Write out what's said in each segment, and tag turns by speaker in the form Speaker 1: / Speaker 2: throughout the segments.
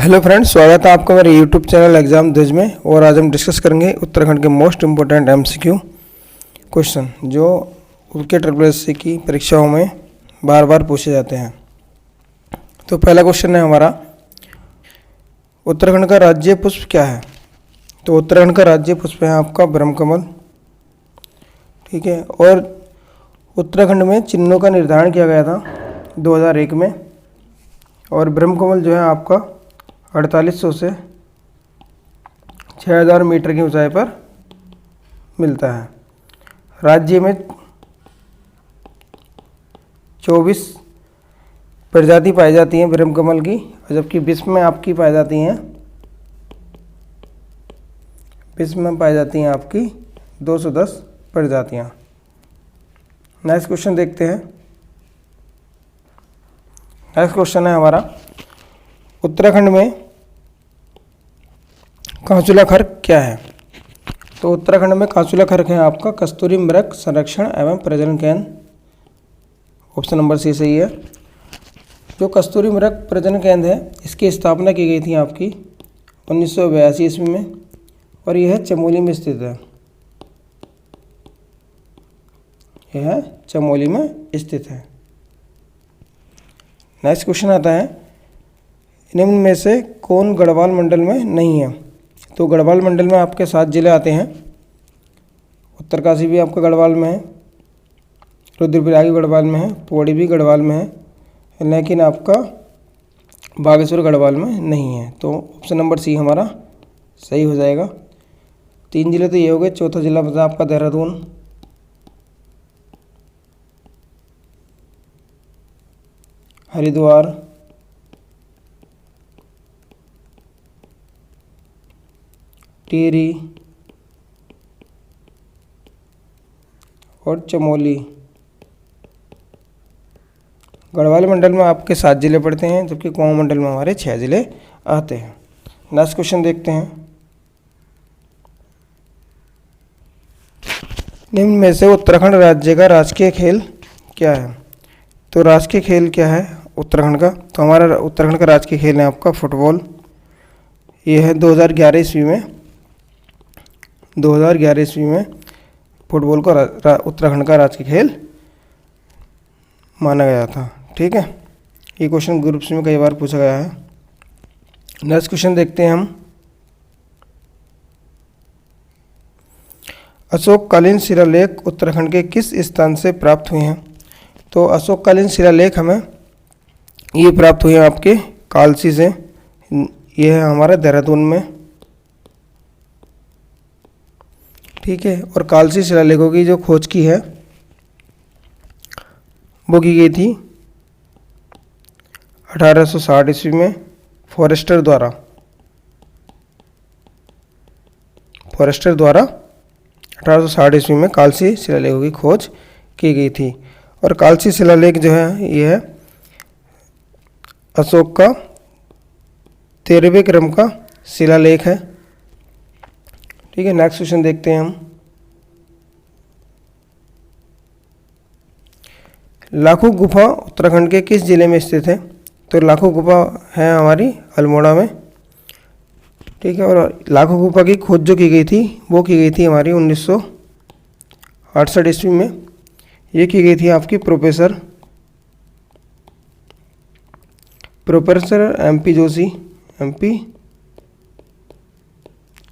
Speaker 1: Hello friends, स्वागत है आपका मेरे यूट्यूब चैनल एग्जाम ध्वज में। और आज हम डिस्कस करेंगे उत्तराखंड के मोस्ट इम्पोर्टेंट एमसीक्यू क्वेश्चन जो के ट्रिपल की परीक्षाओं में बार बार पूछे जाते हैं। तो पहला क्वेश्चन है हमारा, उत्तराखंड का राज्य पुष्प क्या है? तो उत्तराखंड का राज्य पुष्प है आपका ब्रह्मकमल। ठीक है। और उत्तराखंड में चिन्हों का निर्धारण किया गया था 2001 में। और ब्रह्मकमल जो है आपका 4800 से 6000 मीटर की ऊंचाई पर मिलता है। राज्य में 24 प्रजाति पाई जाती हैं ब्रह्मकमल की, जबकि विश्व में आपकी पाई जाती हैं 210 प्रजातियाँ। नेक्स्ट क्वेश्चन देखते हैं। नेक्स्ट क्वेश्चन है हमारा, उत्तराखंड में कांचुला खर्क क्या है? तो उत्तराखंड में कांचुला खर्क है आपका कस्तूरी मृग संरक्षण एवं प्रजनन केंद्र। ऑप्शन नंबर सी सही है। जो कस्तूरी मृग प्रजनन केंद्र है, इसकी स्थापना की गई थी आपकी 1982 ईस्वी में, और यह चमोली में स्थित है। यह चमोली में स्थित है। नेक्स्ट क्वेश्चन आता है, निम्न में से कौन गढ़वाल मंडल में नहीं है? तो गढ़वाल मंडल में आपके 7 जिले आते हैं। उत्तरकाशी भी आपका गढ़वाल में है, रुद्रप्रयाग गढ़वाल में है, पौड़ी भी गढ़वाल में है, लेकिन आपका बागेश्वर गढ़वाल में नहीं है। तो ऑप्शन नंबर सी हमारा सही हो जाएगा। 3 जिले तो ये हो गए। चौथा जिला बता आपका देहरादून, हरिद्वार, टिहरी और चमोली। गढ़वाल मंडल में आपके 7 जिले पड़ते हैं, जबकि कुमाऊं मंडल में हमारे 6 जिले आते हैं। नेक्स्ट क्वेश्चन देखते हैं। निम्न में से उत्तराखंड राज्य का राजकीय खेल क्या है? तो राजकीय खेल क्या है उत्तराखंड का? तो हमारा उत्तराखंड का राजकीय खेल है आपका फुटबॉल। ये है 2011 ईस्वी में फुटबॉल को उत्तराखंड का राजकीय खेल माना गया था। ठीक है। ये क्वेश्चन ग्रुप सी में कई बार पूछा गया है। नेक्स्ट क्वेश्चन देखते हैं हम। अशोककालीन शिलालेख उत्तराखंड के किस स्थान से प्राप्त हुए हैं? तो अशोककालीन शिलालेख हमें ये प्राप्त हुए हैं आपके कालसी से। ये है हमारा देहरादून में। ठीक है। और कालसी शिलालेखों की जो खोज की है वो की गई थी 1860 ईस्वी में फॉरेस्टर द्वारा 1860 ईस्वी में कालसी शिलालेखों की खोज की गई थी। और कालसी शिलालेख जो है ये है अशोक का 13वें क्रम का शिलालेख है। ठीक है। नेक्स्ट क्वेश्चन देखते हैं हम। लाखों गुफा उत्तराखंड के किस जिले में स्थित है? तो लाखों गुफा है हमारी अल्मोड़ा में। ठीक है। और लाखों गुफा की खोज जो की गई थी वो की गई थी हमारी 1968 ईस्वी में। ये की गई थी आपकी प्रोफेसर MP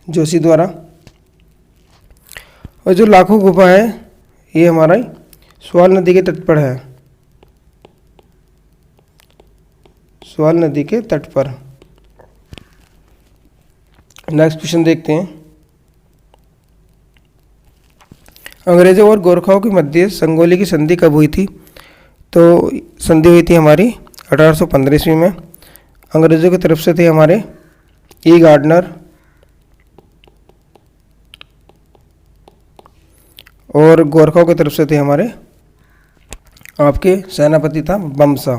Speaker 1: जोशी द्वारा। और जो लाखों गुफा है ये हमारा स्वाल नदी के तट पर है। स्वाल नदी के तट पर। नेक्स्ट क्वेश्चन देखते हैं। अंग्रेजों और गोरखाओं के मध्य संगोली की संधि कब हुई थी? तो संधि हुई थी हमारी 1815 ईस्वी में। अंग्रेजों की तरफ से थे हमारे ई गार्डनर, और गोरखाओं की तरफ से थे हमारे आपके सेनापति था बमसा।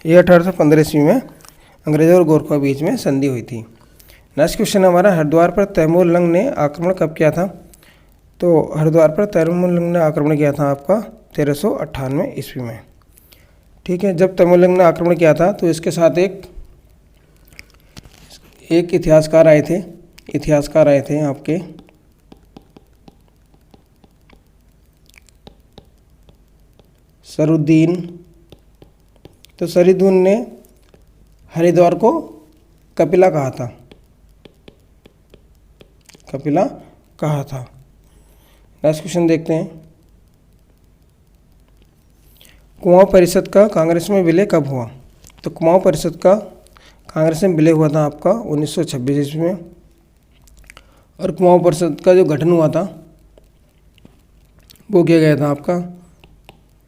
Speaker 1: ये 1815 ईस्वी में अंग्रेजों और गोरखाओं के बीच में संधि हुई थी। नेक्स्ट क्वेश्चन हमारा, हरिद्वार पर तैमूर लंग ने आक्रमण कब किया था? तो हरिद्वार पर तैमूर लंग ने आक्रमण किया था आपका 1398 ईस्वी में। ठीक है, जब तमिलनाडु ने आक्रमण किया था तो इसके साथ एक इतिहासकार आए थे आपके सरुद्दीन। तो सरुद्दीन ने हरिद्वार को कपिला कहा था। नेक्स्ट क्वेश्चन देखते हैं। कुमाऊं परिषद का कांग्रेस में विलय कब हुआ? तो कुमाऊं परिषद का कांग्रेस में विलय हुआ था आपका 1926 ईस्वी में। और कुमाऊं परिषद का जो गठन हुआ था वो किया गया था आपका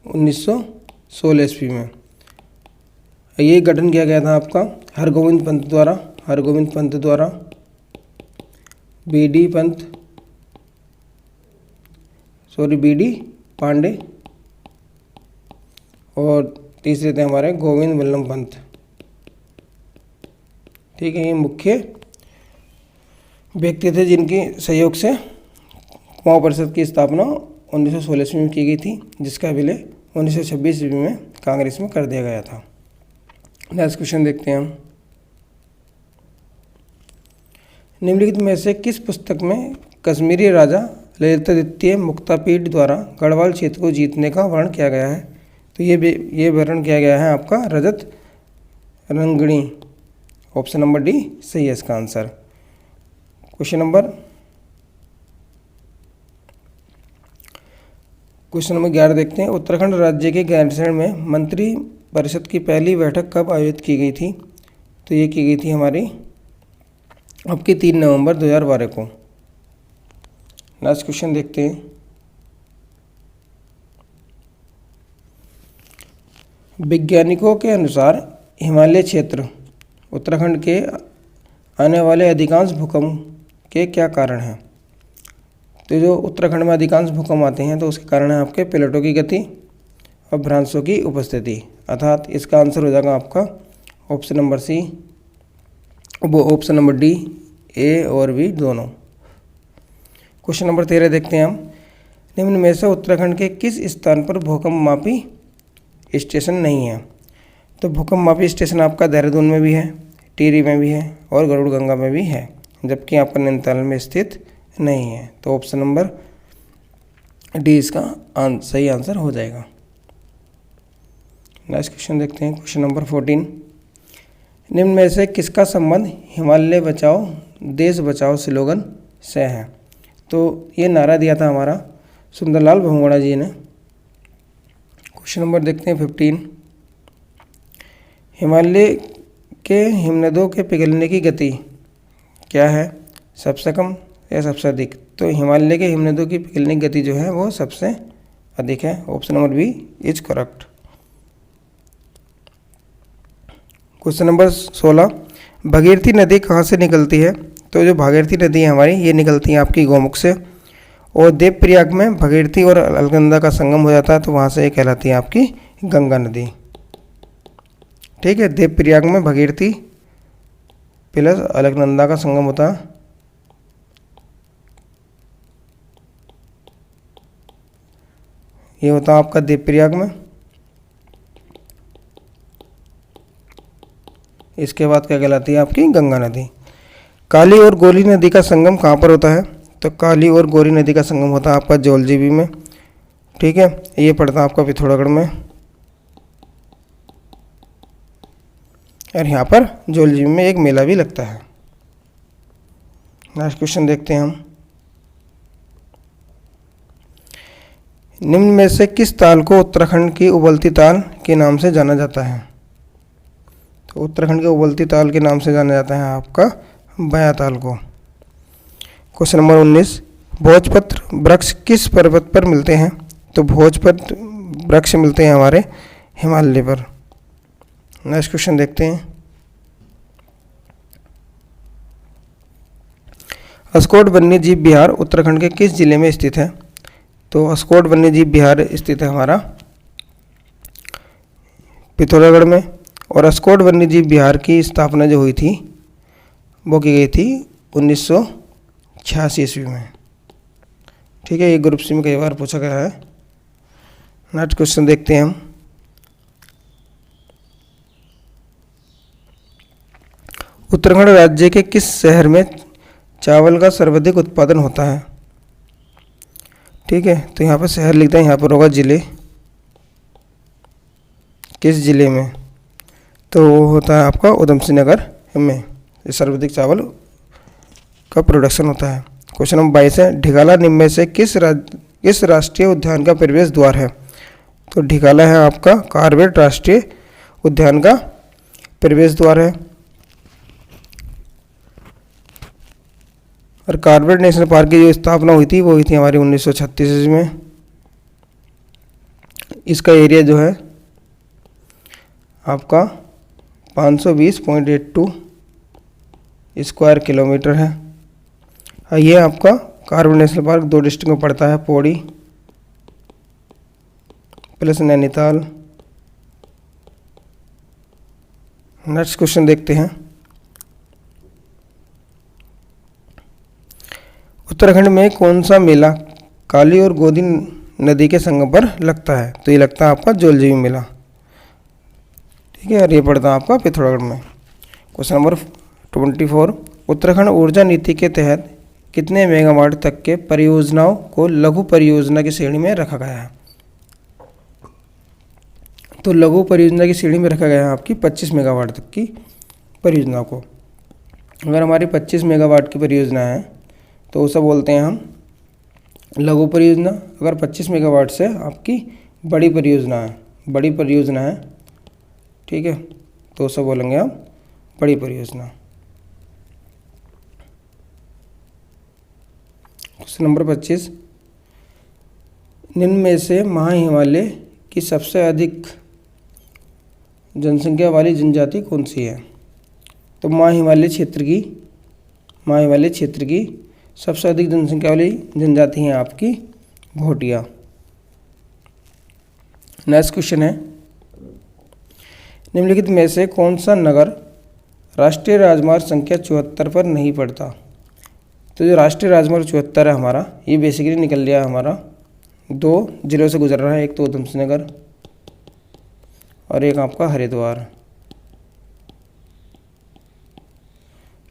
Speaker 1: 1916 ईस्वी में। ये गठन किया गया था आपका हरगोविंद पंत द्वारा, बी डी पांडे और तीसरे थे हमारे गोविंद वल्लभ पंत। ठीक है, ये मुख्य व्यक्ति थे जिनके सहयोग से कुमाऊं परिषद की स्थापना 1916 ईस्वी में की गई थी, जिसका विलय 1926 ईस्वी में कांग्रेस में कर दिया गया था। नेक्स्ट क्वेश्चन देखते हैं हम। निम्नलिखित में से किस पुस्तक में कश्मीरी राजा ललिता द्वितीय मुक्तापीड द्वारा गढ़वाल क्षेत्र को जीतने का वर्णन किया गया है? तो ये वर्णन किया गया है आपका रजत रंगणी। ऑप्शन नंबर डी सही है इसका आंसर। क्वेश्चन नंबर 11 देखते हैं। उत्तराखंड राज्य के गैरसैंण में मंत्री परिषद की पहली बैठक कब आयोजित की गई थी? तो ये की गई थी हमारी आपकी 3 नवंबर 2012 को। नेक्स्ट क्वेश्चन देखते हैं। वैज्ञानिकों के अनुसार हिमालय क्षेत्र उत्तराखंड के आने वाले अधिकांश भूकंप के क्या कारण हैं? तो जो उत्तराखंड में अधिकांश भूकंप आते हैं तो उसके कारण है आपके प्लेटों की गति और भ्रंशों की उपस्थिति, अर्थात इसका आंसर हो जाएगा आपका ऑप्शन नंबर सी, वो ऑप्शन नंबर डी, ए और बी दोनों। क्वेश्चन नंबर 13 देखते हैं हम। निम्न में से उत्तराखंड के किस स्थान पर भूकंप मापी स्टेशन नहीं है? तो भूकंप मापी स्टेशन आपका देहरादून में भी है, टिहरी में भी है और गरुड़ गंगा में भी है, जबकि यहाँ पर नैनीताल में स्थित नहीं है। तो ऑप्शन नंबर डी इसका सही आंसर हो जाएगा। नेक्स्ट क्वेश्चन देखते हैं। Question number 14। निम्न में से किसका संबंध हिमालय बचाओ देश बचाओ स्लोगन से है? तो ये नारा दिया था हमारा सुंदरलाल बहुगुणा जी ने। क्वेश्चन नंबर देखते हैं 15। हिमालय के हिमनदों के पिघलने की गति क्या है, सबसे कम या सबसे अधिक? तो हिमालय के हिमनदों की पिघलने की गति जो है वो सबसे अधिक है। Option number B is correct. Question number 16। Bhagirathi नदी कहाँ से निकलती है? तो जो भागीरथी नदी है हमारी ये निकलती है आपकी गौमुख से, और देवप्रयाग में भागीरथी और अलकनंदा का संगम हो जाता है, तो वहाँ से ये कहलाती है आपकी गंगा नदी। ठीक है, देवप्रयाग में भागीरथी प्लस अलकनंदा का संगम होता है। ये होता है आपका देवप्रयाग में। इसके बाद क्या कहलाती है आपकी गंगा नदी। काली और गोली नदी का संगम कहाँ पर होता है? तो काली और गोरी नदी का संगम होता है आपका जौलजीबी में। ठीक है, ये पड़ता है आपका पिथौरागढ़ में, और यहाँ पर जौलजीबी में एक मेला भी लगता है। नेक्स्ट क्वेश्चन देखते हैं हम। निम्न में से किस ताल को उत्तराखंड की उबलती ताल के नाम से जाना जाता है? तो उत्तराखंड के उबलती ताल के नाम से जाना जाता है आपका बया ताल को। Question number 19। भोजपत्र वृक्ष किस पर्वत पर मिलते हैं? तो भोजपत्र वृक्ष मिलते हैं हमारे हिमालय पर। नेक्स्ट क्वेश्चन देखते हैं। अस्कोट वन्यजीव विहार उत्तराखंड के किस जिले में स्थित है? तो अस्कोट वन्यजीव विहार स्थित है हमारा पिथौरागढ़ में, और अस्कोट वन्यजीव विहार की स्थापना जो हुई थी वो की गई थी 1986 ईस्वी में। ठीक है, ये ग्रुप सी में कई बार पूछा गया है। नेक्स्ट क्वेश्चन देखते हैं हम। उत्तराखंड राज्य के किस शहर में चावल का सर्वाधिक उत्पादन होता है? ठीक है, तो यहाँ पर शहर लिखते हैं, यहाँ पर होगा जिले, किस जिले में, तो वो होता है आपका उधम सिंह नगर में सर्वाधिक चावल का प्रोडक्शन होता है। क्वेश्चन नंबर 22 है, ढिकाला निम्न में से किस राष्ट्रीय उद्यान का प्रवेश द्वार है? तो ढिकाला है आपका कार्बेट राष्ट्रीय उद्यान का प्रवेश द्वार है। और कार्बेट नेशनल पार्क की जो स्थापना हुई थी वो हुई थी हमारी 1936 में। इसका एरिया जो है आपका 520.82 स्क्वायर किलोमीटर है। ये आपका कार्बेट नेशनल पार्क 2 डिस्ट्रिक्ट में पड़ता है, Pauri plus Nainital. Next question देखते हैं, उत्तराखंड में कौन सा मेला काली और गोदी नदी के संगम पर लगता है? तो ये लगता है आपका जोलजीबी मेला। ठीक है, और ये पड़ता है आपका पिथौरागढ़ में। क्वेश्चन नंबर 24, उत्तराखंड ऊर्जा नीति के तहत कितने मेगावाट तक के परियोजनाओं को लघु परियोजना की श्रेणी में रखा गया है? तो लघु परियोजना की श्रेणी में रखा गया है आपकी 25 मेगावाट तक की परियोजनाओं को। अगर हमारी 25 मेगावाट की परियोजना है तो उसे बोलते हैं हम लघु परियोजना। अगर 25 मेगावाट से आपकी बड़ी परियोजना है, ठीक है, तो उसे बोलेंगे हम बड़ी परियोजना। क्वेश्चन नंबर 25, निम्न में से महा हिमालय की सबसे अधिक जनसंख्या वाली जनजाति कौन सी है? तो महा हिमालय क्षेत्र की सबसे अधिक जनसंख्या वाली जनजाति है आपकी भोटिया। नेक्स्ट क्वेश्चन है, निम्नलिखित में से कौन सा नगर राष्ट्रीय राजमार्ग संख्या 74 पर नहीं पड़ता? तो जो राष्ट्रीय राजमार्ग 74 है हमारा, ये बेसिकली निकल लिया हमारा 2 जिलों से गुजर रहा है, एक तो उधम सिंह नगर और एक आपका हरिद्वार।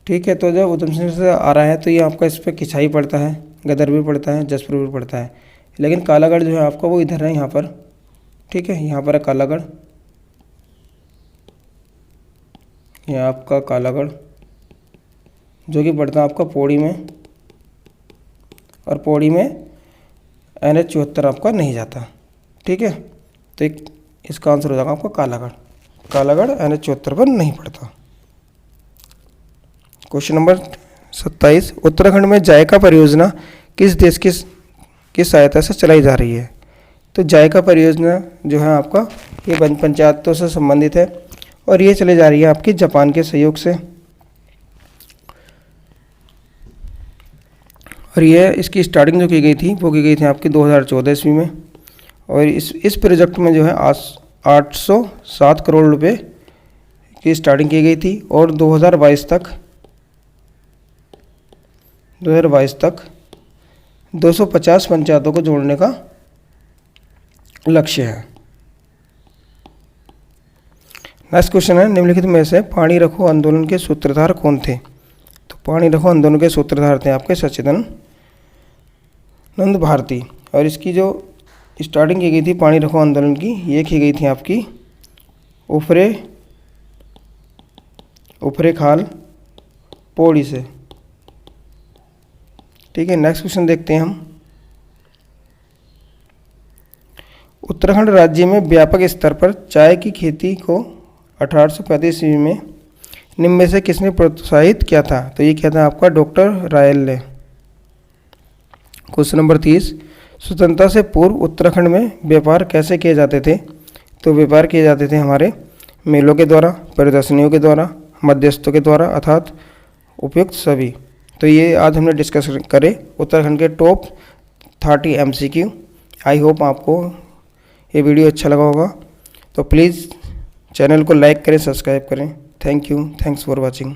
Speaker 1: ठीक है, तो जब उधम सिंह से आ रहा है तो ये आपका इस पर किछाई पड़ता है, गदर भी पड़ता है, जसपुर भी पड़ता है, लेकिन कालागढ़ जो है आपका वो इधर है, यहाँ पर। ठीक है, यहाँ पर है कालागढ़, यह आपका कालागढ़ जो कि पड़ता है आपका पौड़ी में, और पौड़ी में NH 74 आपका नहीं जाता। ठीक है, तो इसका आंसर हो जाएगा आपका कालागढ़ NH 74 पर नहीं पड़ता। क्वेश्चन नंबर 27, उत्तराखंड में जायका परियोजना किस देश की सहायता से चलाई जा रही है? तो जायका परियोजना जो है आपका ये पंचायतों से संबंधित है और ये चली जा रही है आपकी जापान के सहयोग से। और ये इसकी स्टार्टिंग जो की गई थी वो की गई थी आपकी 2014 ईस्वी में। और इस प्रोजेक्ट में जो है 807 करोड़ रुपए की स्टार्टिंग की गई थी और 2022 तक 250 पंचायतों को जोड़ने का लक्ष्य है। नेक्स्ट क्वेश्चन है, निम्नलिखित में से पानी रखो आंदोलन के सूत्रधार कौन थे? तो पानी रखो आंदोलन के सूत्रधार थे आपके सच्चिदानंद भारती। और इसकी जो स्टार्टिंग की गई थी पानी रखो आंदोलन की, ये की गई थी आपकी ऊपरे खाल पौड़ी से। ठीक है, नेक्स्ट क्वेश्चन देखते हैं हम, उत्तराखंड राज्य में व्यापक स्तर पर चाय की खेती को 1835 ईस्वी में निम्न में से किसने प्रोत्साहित किया था? तो ये क्या था आपका डॉक्टर रायल ने। क्वेश्चन नंबर 30, स्वतंत्रता से पूर्व उत्तराखंड में व्यापार कैसे किए जाते थे? तो व्यापार किए जाते थे हमारे मेलों के द्वारा, प्रदर्शनियों के द्वारा, मध्यस्थों के द्वारा, अर्थात उपयुक्त सभी। तो ये आज हमने डिस्कस करे उत्तराखंड के टॉप 30 MCQ। आई होप आपको ये वीडियो अच्छा लगा होगा, तो प्लीज़ चैनल को लाइक करें, सब्सक्राइब करें। Thank you, thanks for watching.